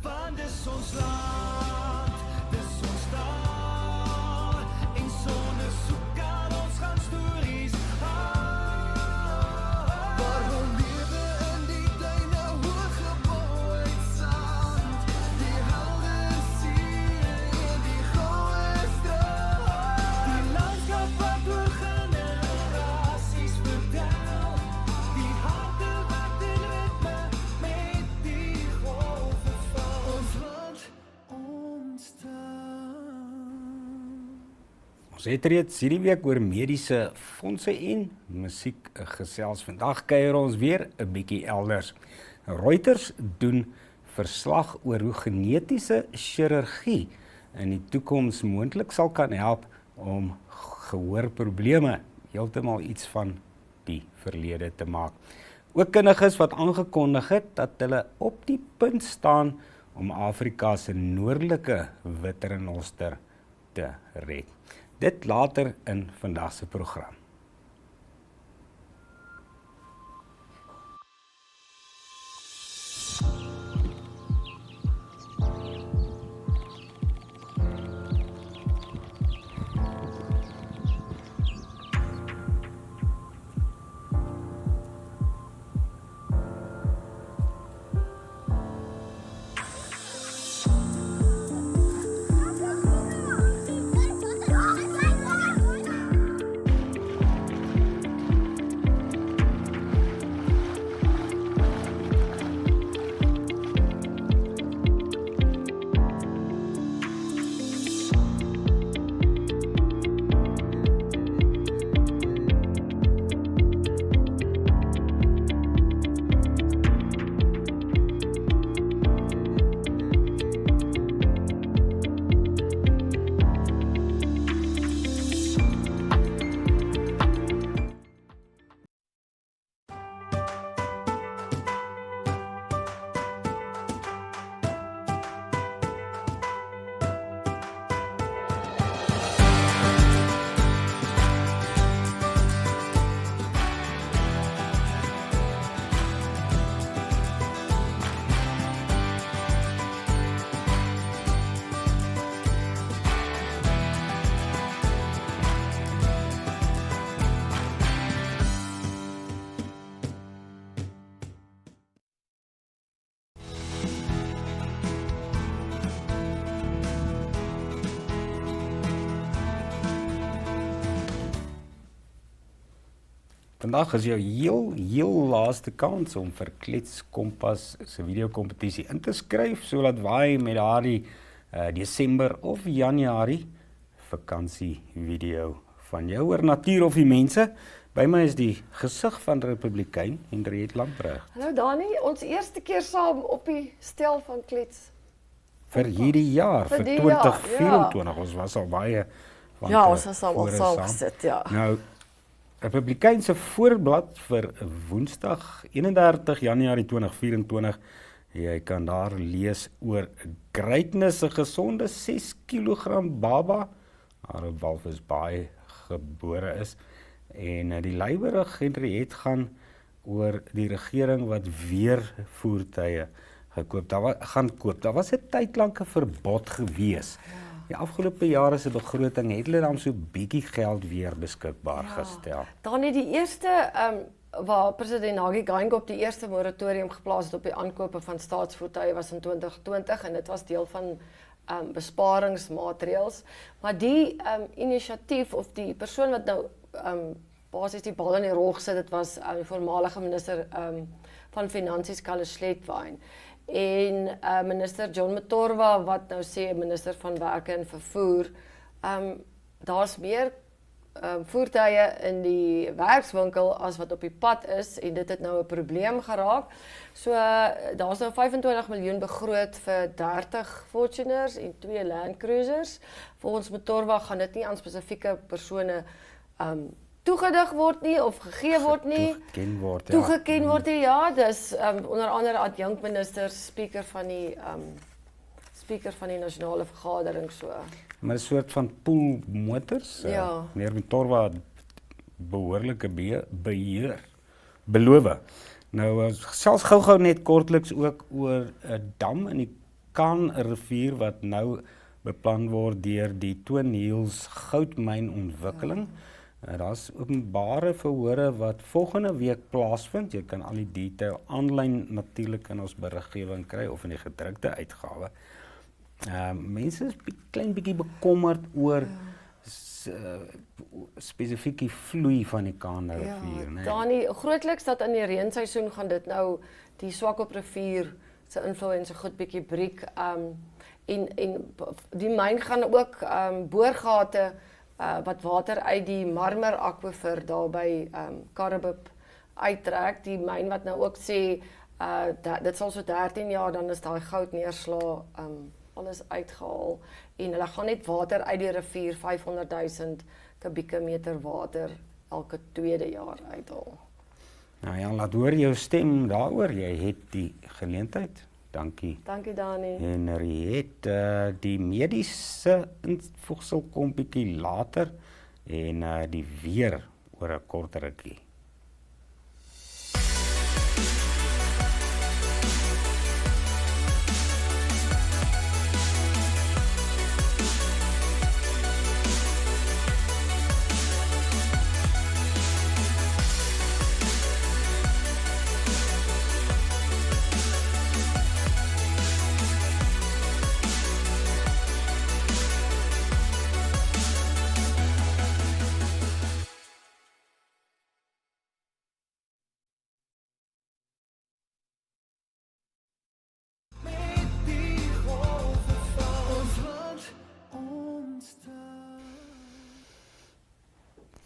want dis ons land, dis ons taal, en sonder soek al ons gaan stories waar we lewe in die duine hooggebouw uit sand, die helder see en die goue straat, die landskap wat oor generasies vertel, die harte wat in ritme met die golwe val, ons land, ons taal. Ons het reeds hierdie week oor mediese fondse en musiek gesels. Vandag kuier ons weer 'n bietjie elders. Reuters doen verslag oor hoe genetiese chirurgie in die toekoms moontlik sal kan help om gehoorprobleme heeltemal iets van die verlede te maak. Ook kundiges wat aangekondig het dat hulle op die punt staan om Afrika se noordelike witrenoster te red. Dit later in vandag se program. Vandag is jou heel laaste kans om vir Kletskompas se videokompetisie in te skryf, so laat waai met daardie Desember of Januarie vakansie video van jou oor natuur of die mense. By my is die gesig van Republikein Henriette Lamprecht. Hallo Dani, ons eerste keer saam op die stel van Klets. Vir hierdie jaar, vir 2024, ons was al baie ja, ons was al saam gesit, ja. Nou, Republikein se voorblad vir Woensdag 31 Januarie 2024. Jy kan daar lees oor Greatness, 'n gesonde 6 kg baba, waar 'n walvisbaai gebore is. En die leiberig Henriette gaan oor die regering wat weer voertuie gaan koop. Daar was 'n tyd lank 'n verbod gewees. Die afgelope jare se begroting het hulle dan so bietjie geld weer beskikbaar gestel. Dan het die eerste waar president Hage Geingob die eerste moratorium geplaas het op die aankope van staatsvoertuie was in 2020 en dit was deel van besparingsmaatreëls. Maar die inisiatief of die persoon wat nou basies die bal in die rol gesit het was die voormalige minister van Finansies Kalle Sletwijn. En minister John Matorwa wat nou sê minister van Werke en Vervoer, daar's meer voertuie in die werkswinkel as wat op die pad is en dit het nou 'n probleem geraak. So daar's nou 25 miljoen begroot vir 30 Fortuners en 2 Land Cruisers. Volgens Matorwa gaan dit nie aan spesifieke persone toegedig word nie of gegee word nie. Toegeken word nie, ja. Dis onder andere adjunkminister, speaker van die nasionale vergadering so. Maar 'n soort van poolmotors. Ja. Meneer Matorwa behoorlike beheer beloof. Nou selfs gou-gou net kortliks ook oor 'n dam in die Kan rivier wat nou beplan word deur die Twin Hills goudmynontwikkeling. Daar's openbare verhore wat volgende week plaasvind. Jy kan al die detail aanlyn natuurlik in ons beriggewing kry of in die gedrukte uitgawe. Mense is klein bietjie bekommerd oor spesifiek die vloei van die Kane rivier, né? Dani, grootliks dat in die reenseisoen gaan dit nou die Swakop rivier se influense goed bietjie breek. En die myn gaan ook boorgate wat water uit die Marmer aquifer daar by Karibib uittrek. Die myn wat nou ook sê dit sal so 13 jaar dan is daai goud neerslaa alles uitgehaal en hulle gaan net water uit die rivier 500,000 kubieke meter water elke tweede jaar uithaal. Nou ja, laat hoor jou stem daaroor. Jy het die geleentheid. Dankie. Dankie Dani. En het die mediese invoegsel kom bietjie later en die weer oor 'n kort rukkie.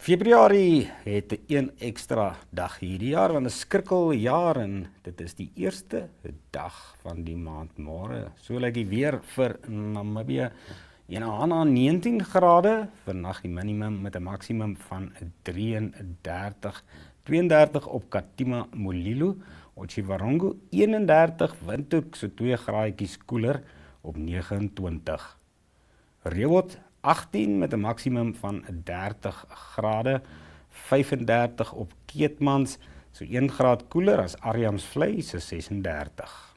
Februarie het 'n ekstra dag hierdie jaar, want 'n skrikkeljaar en dit is die eerste dag van die maand môre. So lyk die weer vir Namibië. Januarie 19 grade, vannag die minimum met 'n maksimum van 32 op Katima Molilo, Otjiwarongo 31, Windhoek so 2 graadjies koeler op 29. Rehoboth 18 met 'n maksimum van 30 grade, 35 op Keetmans, so 1 graad koeler as Arnhamsvlei so 36.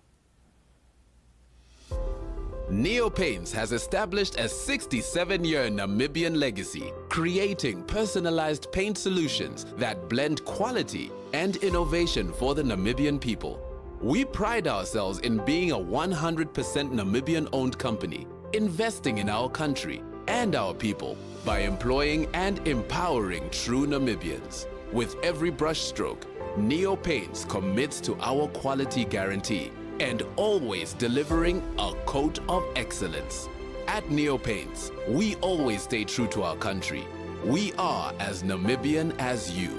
Neo Paints has established a 67-year Namibian legacy, creating personalized paint solutions that blend quality and innovation for the Namibian people. We pride ourselves in being a 100% Namibian-owned company, investing in our country and our people by employing and empowering true Namibians. With every brushstroke, Neo Paints commits to our quality guarantee and always delivering a coat of excellence. At Neo Paints, we always stay true to our country. We are as Namibian as you.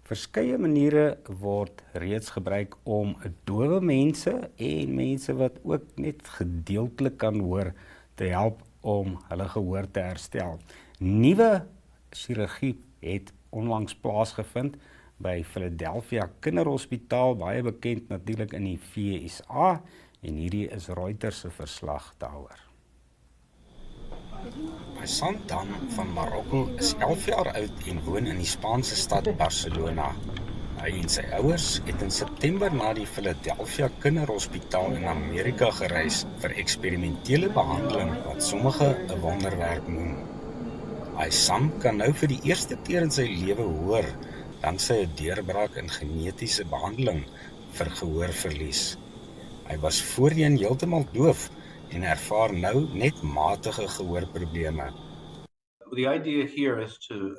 Verskeie maniere word reeds gebruik om dowe mense en mense wat ook net gedeeltelik kan hoor te help om hulle gehoor te herstel. Nuwe chirurgie het onlangs plaasgevind by Philadelphia Kinderhospitaal, baie bekend natuurlik in die VSA, en hierdie is Reuters se verslag daaroor. Santan van Marokko is 11 jaar oud en woon in die Spaanse stad Barcelona. Hy en sy ouers het in September na die Philadelphia Kinderhospitaal in Amerika gereis vir eksperimentele behandeling wat sommige 'n wonderwerk noem. Sam kan nou vir die eerste keer in sy lewe hoor, danksy 'n deurbrake in genetiese behandeling vir gehoorverlies. Hy was voorheen heeltemal doof en ervaar nou net matige gehoorprobleme. The idea here is to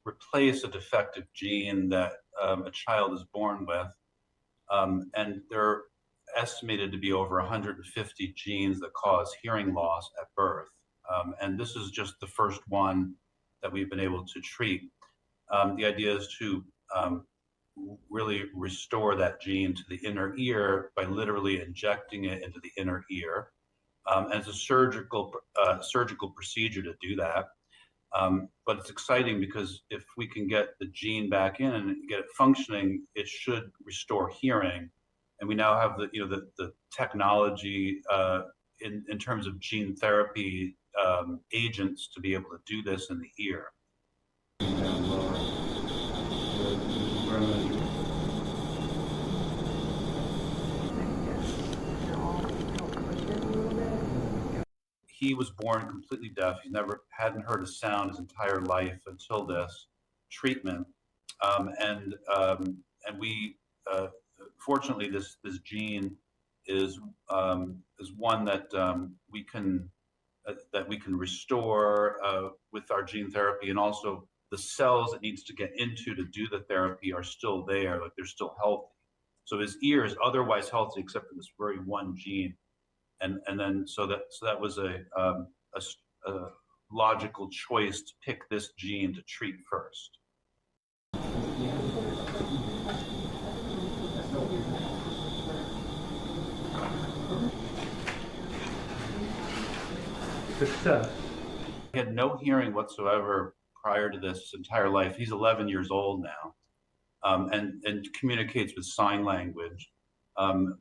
replace a defective gene that a child is born with, and there are estimated to be over 150 genes that cause hearing loss at birth, and this is just the first one that we've been able to treat. The idea is to really restore that gene to the inner ear by literally injecting it into the inner ear. And it's a surgical procedure to do that. But it's exciting because if we can get the gene back in and get it functioning, it should restore hearing. And we now have the technology in terms of gene therapy agents to be able to do this in the ear. He was born completely deaf. He hadn't heard a sound his entire life until this treatment, and we fortunately this gene is one that we can restore with our gene therapy, and also the cells it needs to get into to do the therapy are still there, like they're still healthy. So his ear is otherwise healthy except for this very one gene. And then so that was a logical choice to pick this gene to treat first. Success. He had no hearing whatsoever prior to this his entire life. He's 11 years old now, and communicates with sign language.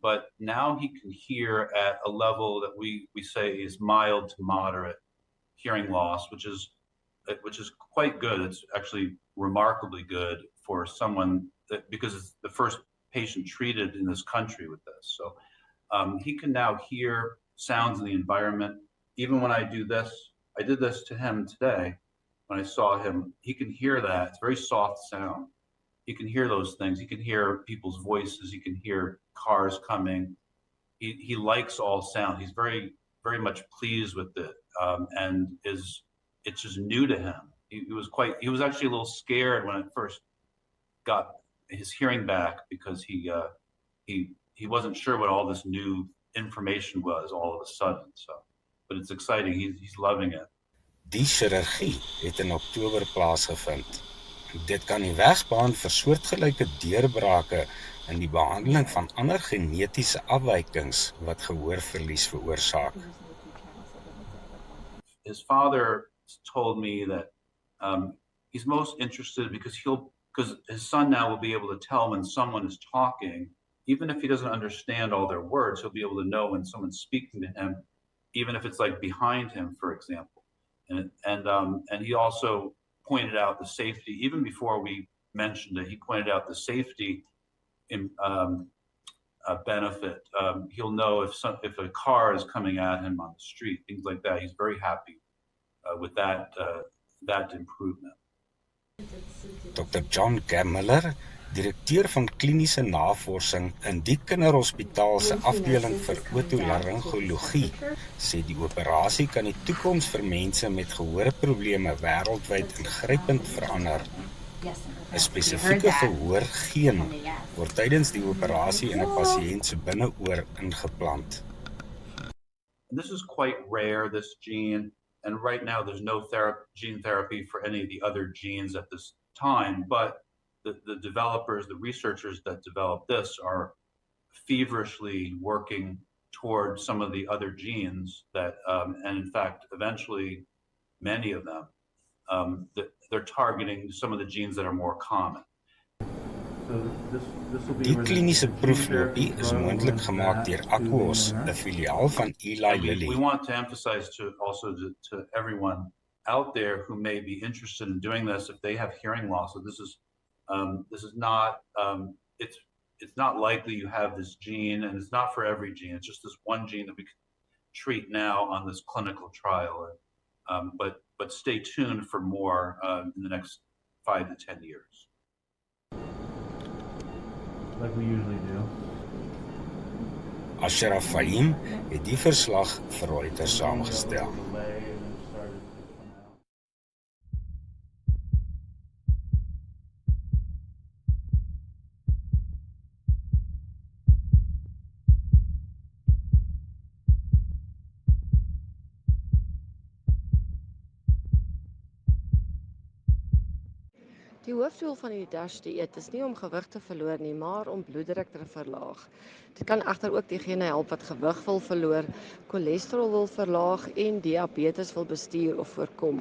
But now he can hear at a level that we say is mild to moderate hearing loss, which is quite good. It's actually remarkably good for someone because it's the first patient treated in this country with this. So he can now hear sounds in the environment. Even when I do this, I did this to him today. When I saw him, he can hear that. It's a very soft sound. He can hear those things. He can hear people's voices. He can hear cars coming. He likes all sound. He's very, very much pleased with it, and it's just new to him. He was actually a little scared when I first got his hearing back because he wasn't sure what all this new information was all of a sudden. So, but it's exciting. He's loving it. Die chirurgie het in Oktober plaasgevind. Dit kan die weg baan vir soortgelyke deurbrake in die behandeling van ander genetiese afwykings wat gehoorverlies veroorsaak. His father told me that he's most interested because his son now will be able to tell when someone is talking, even if he doesn't understand all their words, he'll be able to know when someone's speaking to him, even if it's like behind him, for example. And he also pointed out the safety, even before we mentioned it, he pointed out the safety benefit. He'll know if a car is coming at him on the street, things like that. He's very happy with that improvement. Dr. John Miller, direkteur van kliniese navorsing in die kinderhospitaal se afdeling vir otolaryngologie, sê die operasie kan die toekoms vir mense met gehoorprobleme wêreldwyd ingrypend verander. 'n Spesifieke gehoorgeen word tydens die operasie in 'n pasiënt se binneoor ingeplant. This is quite rare, this gene, and right now there's no gene therapy for any of the other genes at this time, but the developers, the researchers that developed this are feverishly working toward some of the other genes that, and in fact, eventually many of them, they're targeting some of the genes that are more common. Die kliniese proefloopie is moontlik gemaak deur Aquos, 'n filiaal van Eli Lilly. We want to emphasize to everyone out there who may be interested in doing this if they have hearing loss. So this is not it's not likely you have this gene, and it's not for every gene. It's just this one gene that we can treat now on this clinical trial. But stay tuned for more in the next 5 to 10 years. Like we usually do. Ashraf Fahim het die verslag vir Reuters saamgestel. Die hoofdoel van die DASH-dieet is nie om gewig te verloor nie, maar om bloeddruk te verlaag. Dit kan egter ook diegene help wat gewig wil verloor, cholesterol wil verlaag en diabetes wil bestuur of voorkom.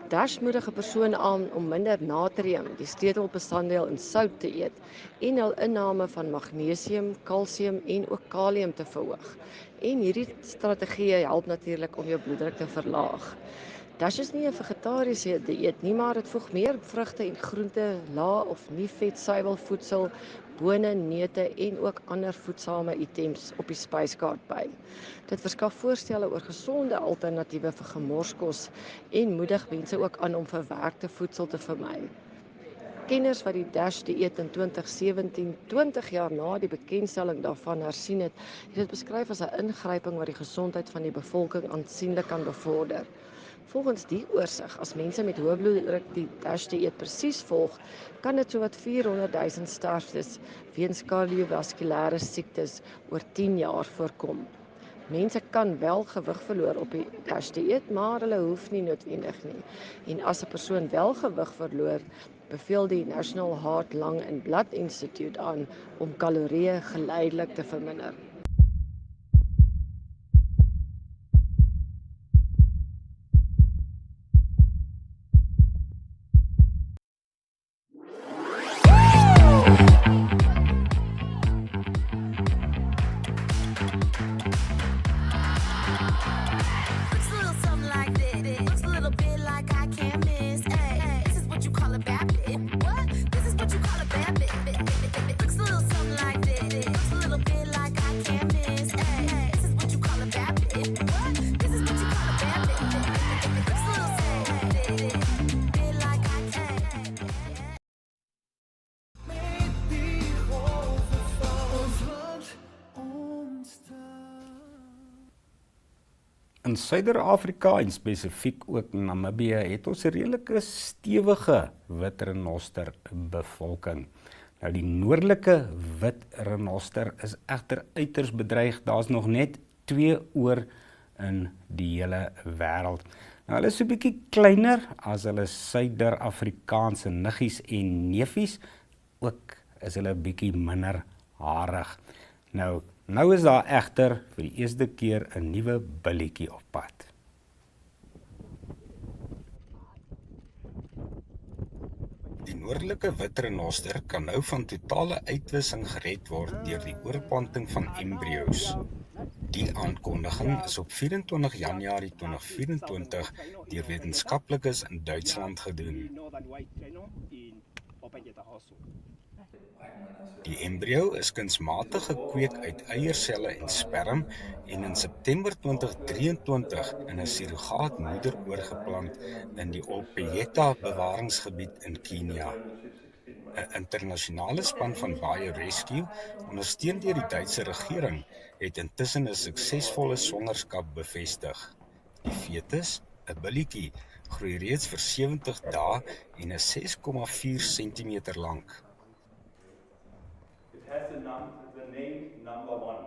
DASH moedig 'n persoon aan om minder natrium, die sleutelbestanddeel in sout te eet, en hul inname van magnesium, kalsium en ook kalium te verhoog. En hierdie strategieë help natuurlik om jou bloeddruk te verlaag. DASH is nie 'n vegetariese dieet nie, maar dit voeg meer vrugte en groente, lae of nie vetsuiwel voedsel, bone, neute en ook ander voedsame items op die spyskaart by. Dit verskaf voorstelle oor gesonde alternatiewe vir gemorskos en moedig mense ook aan om verwerkte voedsel te vermy. Kenners wat die DASH dieet in 2017, 20 jaar na die bekendstelling daarvan hersien het, het dit beskryf as 'n ingryping wat die gesondheid van die bevolking aansienlik kan bevorder. Volgens die oorsig, as mense met hoë bloeddruk die DASH dieet presies volg, kan dit sowat 400.000 sterftes weens kardiovaskulêre siektes oor 10 jaar voorkom. Mense kan wel gewig verloor op die DASH dieet, maar hulle hoef nie noodwendig nie. En as 'n persoon wel gewig verloor, beveel die National Heart, Lung and Blood Institute aan om kalorieë geleidelik te verminder. Looks a little something like this. Looks a little bit like I can't miss. Hey, this is what you call a bad bit. What? This is what you call a bad bit. Looks a little something like this. Looks a little bit like I can't miss. Hey, this is what you call a bad bit. What? This is what you call a bad bit. Looks a little something bit like I can't. Met die golwe van ons land ontstaan. In Suider-Afrika en spesifiek ook Namibië het ons 'n redelike stewige witrenoster bevolking. Nou die noordelike witrenoster is egter uiters bedreig. Daar's nog net 2 oor in die hele wêreld. Nou hulle is so 'n bietjie kleiner as hulle Suider-Afrikaanse niggies en neefies. Ook is hulle 'n bietjie minder harig. Nou is daar egter vir die eerste keer 'n nuwe billetjie op pad. Die noordelike witrenoster kan nou van totale uitwissing gered word deur die oorplanting van embrio's. Die aankondiging is op 24 Januarie 2024 deur wetenskaplikes in Duitsland gedoen. Die embrio is kunsmatig gekweek uit eierselle en sperm en in September 2023 in 'n surrogaatmoeder oorgeplant in die Olpejeta bewaringsgebied in Kenia. 'n Internasionale span van Biorescue, ondersteun deur die Duitse regering, het intussen 'n suksesvolle swangerskap bevestig. Die fetus, 'n billetjie, groei reeds vir 70 dae en is 6,4 cm lank. It has the name number 1.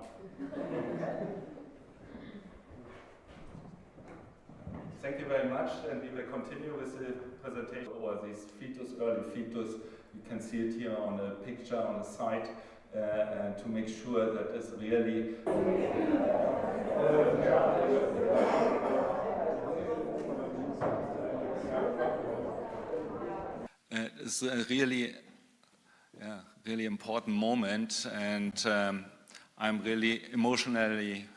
Thank you very much, and we will continue with the presentation over this fetus, early fetus. You can see it here on a picture on the side, and to make sure that it's really it's a really important moment, and I'm really emotionally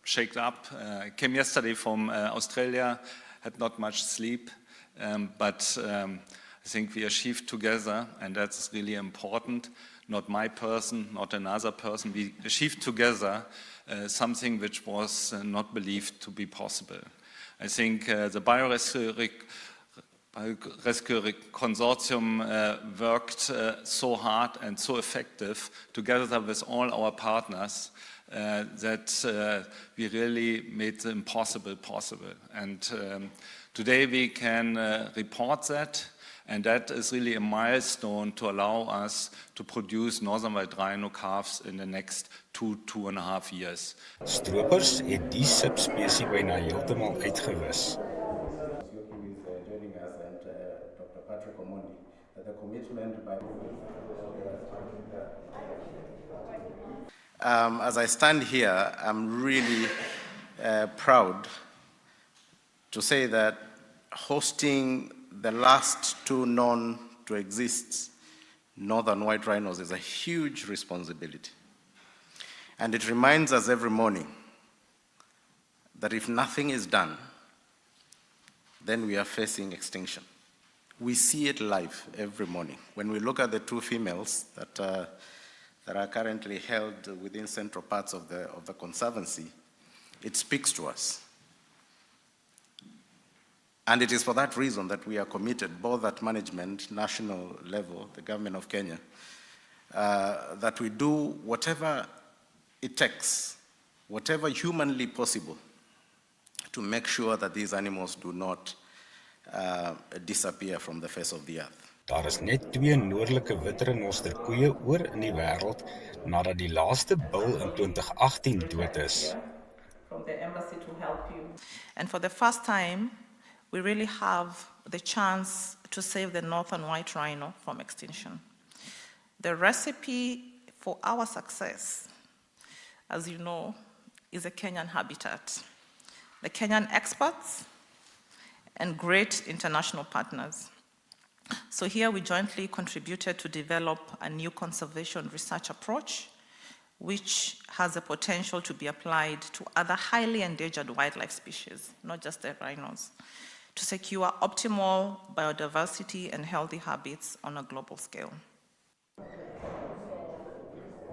shaken up. I came yesterday from Australia, had not much sleep, but I think we achieved together, and that's really important. Not my person, not another person. We achieved together something which was not believed to be possible. I think the Biorescue Consortium worked so hard and so effective together with all our partners that we really made the impossible possible. And today we can report that, and that is really a milestone to allow us to produce Northern White Rhino calves in the next 2.5 years. Stroopers het die subspesie byna heeltemal uitgewis. As I stand here, I'm really proud to say that hosting the last two known to exist northern white rhinos is a huge responsibility. And it reminds us every morning that if nothing is done, then we are facing extinction. We see it live every morning. When we look at the two females that are currently held within central parts of the conservancy, it speaks to us. And it is for that reason that we are committed, both at management, national level, the government of Kenya, that we do whatever it takes, whatever humanly possible, to make sure that these animals do not disappear from the face of the earth. Daar is net 2 noordelike witrenoster koeie oor in die wêreld nadat die laaste bul in 2018 dood is. From the embassy to help you. And for the first time, we really have the chance to save the northern white rhino from extinction. The recipe for our success, as you know, is a Kenyan habitat. The Kenyan experts and great international partners. So here we jointly contributed to develop a new conservation research approach, which has the potential to be applied to other highly endangered wildlife species, not just the rhinos, to secure optimal biodiversity and healthy habits on a global scale.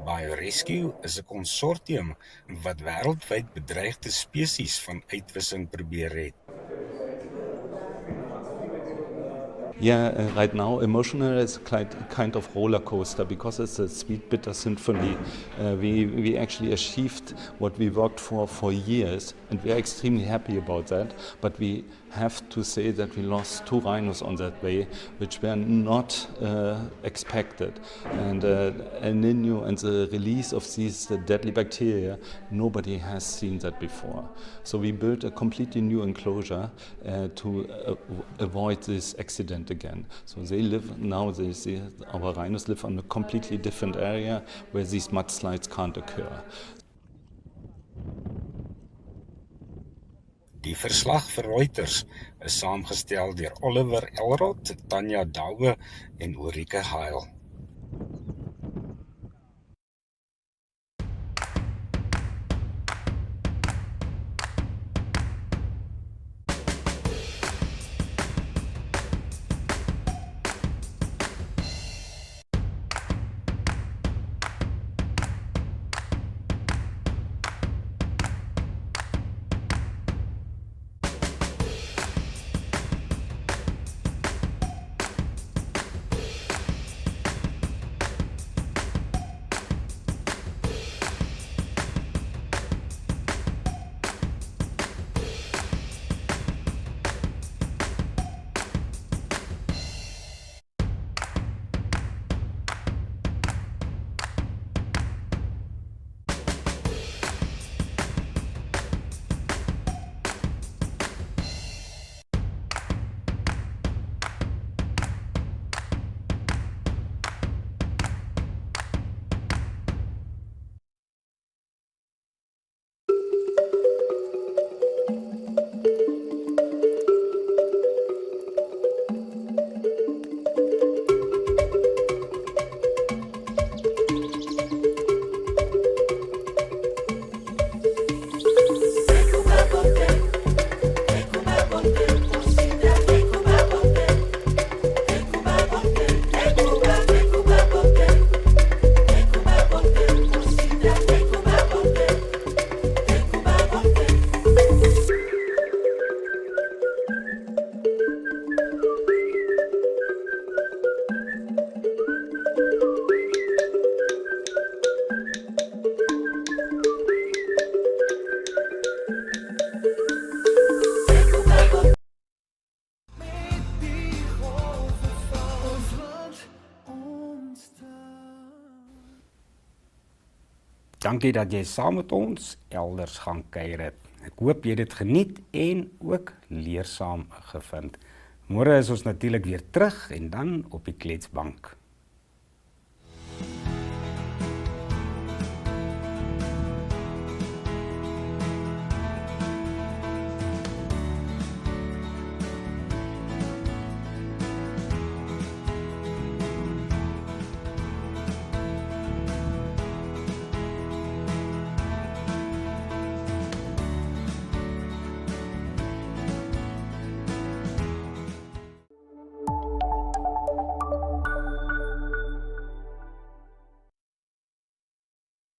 BioRescue is 'n konsortium wat wêreldwyd bedreigde spesies van uitwissing probeer red. Yeah, right now, emotional is a kind of roller coaster because it's a sweet, bitter symphony. We actually achieved what we worked for years, and we are extremely happy about that. But we have to say that we lost 2 rhinos on that way, which were not expected. And El Niño and the release of these deadly bacteria, nobody has seen that before. So we built a completely new enclosure to avoid this accident again. So they live now, our rhinos live on a completely different area where these mudslides can't occur. Die verslag vir Reuters is saamgestel deur Oliver Elrod, Tanya Dawe en Ulrike Heil. Dankie dat jy saam met ons elders gaan kuier het. Ek hoop jy het dit geniet en ook leersaam gevind. Môre is ons natuurlik weer terug en dan op die kletsbank.